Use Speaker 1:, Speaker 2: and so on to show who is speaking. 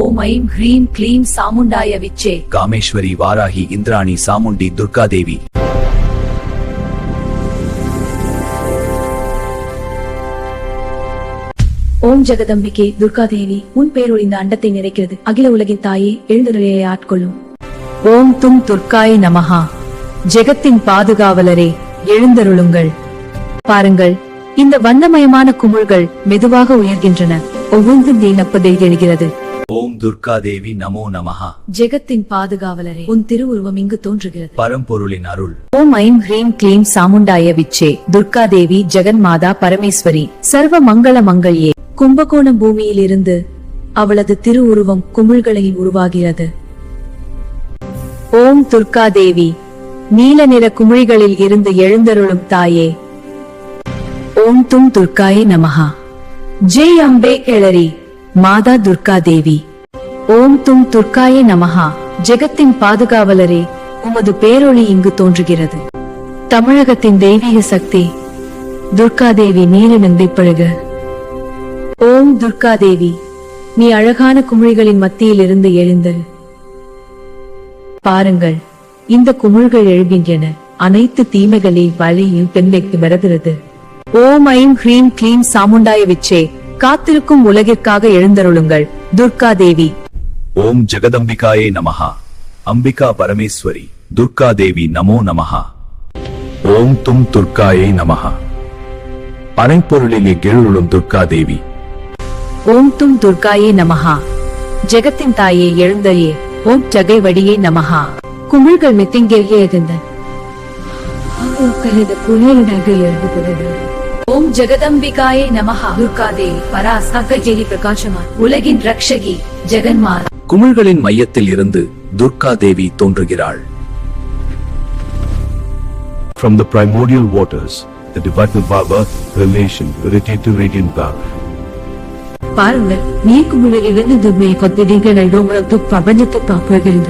Speaker 1: ஓம் I'm ஹ்ரீம் க்ளீம் சாமுண்டாய விச்சே.
Speaker 2: காமேஸ்வரி, வாராகி, இந்திராணி, சாமுண்டி, துர்காதேவி.
Speaker 1: ஓம் ஜெகதம்பிகே துர்காதேவி, உன் பேரொளி இந்த அண்டத்தை நிறைக்கிறது. அகில உலகின் தாயே, எழுந்தருளையை ஆட்கொள்ளும்.
Speaker 3: ஓம் தும் துர்காய் நமஹா. ஜெகத்தின் பாதுகாவலரே, எழுந்தருளுங்கள். பாருங்கள், இந்த வண்ணமயமான குமிழ்கள் மெதுவாக உயர்கின்றன. ஒவ்வொன்றும் நீனப்பதில் எழுகிறது.
Speaker 2: ஓம் துர்காதேவி நமோ நமஹா.
Speaker 1: ஜெகத்தின் பாதுகாவலரே, உன் திருவுருவம் இங்கு தோன்றுகிறது.
Speaker 2: பரம்பொருளின் அருள்.
Speaker 3: ஓம் ஐம் ஹ்ரீம் க்ளீம் சாமுண்டாய விச்சே. துர்காதேவி, ஜெகன்மாதா, பரமேஸ்வரி, சர்வ மங்கள மங்கள்யே.
Speaker 1: கும்பகோணம் பூமியில் இருந்து அவளது திருவுருவம் குமிழ்களில் உருவாகிறது.
Speaker 3: ஓம் துர்காதேவி, நீல நிற குமிழிகளில் இருந்து எழுந்தருளும் தாயே. ஓம் தும் துர்காயே நமஹா. ஜெய் அம்பே கேளரி, மாதா துர்காதேவி. ஓம் தும் துர்காயே நமஹா. ஜெகத்தின் பாதுகாவலரே, உமது பேரொளி இங்கு தோன்றுகிறது. தமிழகத்தின் தெய்வீக சக்தி துர்காதேவி, நீரிழந்தை பழக. ஓம் துர்காதேவி, நீ அழகான குமிழிகளின் மத்தியில் இருந்து எழுந்தல். பாருங்கள், இந்த குமிழ்கள் எழுகின்றன. அனைத்து தீமைகளின் வழியில் பெண்மைக்கு வருகிறது. ஓம் ஐம் ஹ்ரீம் க்ளீம் சாமுண்டாய விச்சே. காத்திருக்கும் உலகிற்காக எழுந்தருளுங்கள் துர்காதேவி.
Speaker 2: ஓம் ஜெகதம்பிகாயே நமஹா. அம்பிகா பரமேஸ்வரி, துர்காதேவி நமோ நமஹா. ஓம் தும் துர்காயே நமஹா. பரம்பொருளிலே எழுந்தருளும் துர்காதேவி.
Speaker 3: ஓம் தும் துர்காயே நமஹா. ஜெகத்தின் தாயே, எழுந்தரியே. ஓம் ஜகை வடியே நமஹா. குமிழ்கள் மெத்திங்கேறியதெந்த
Speaker 1: ஓம் ஜெகதம்பிகாயே நமஹா. துர்காதேவி, பராசக்தி பிரகாசமா, உலகின் ரக்ஷகி, ஜெகன்மாதா.
Speaker 2: குமிழ்களின் மையத்தில் இருந்து Durgadevi தோன்றுகிறாள்.
Speaker 4: From the primordial waters, the divine power, relation, radiative radiant power.
Speaker 3: பாருங்கள், நீர் குமிழில் இருந்து துர்மையை கொத்திரிகள் பிரபஞ்சத்தை பார்ப்பதில்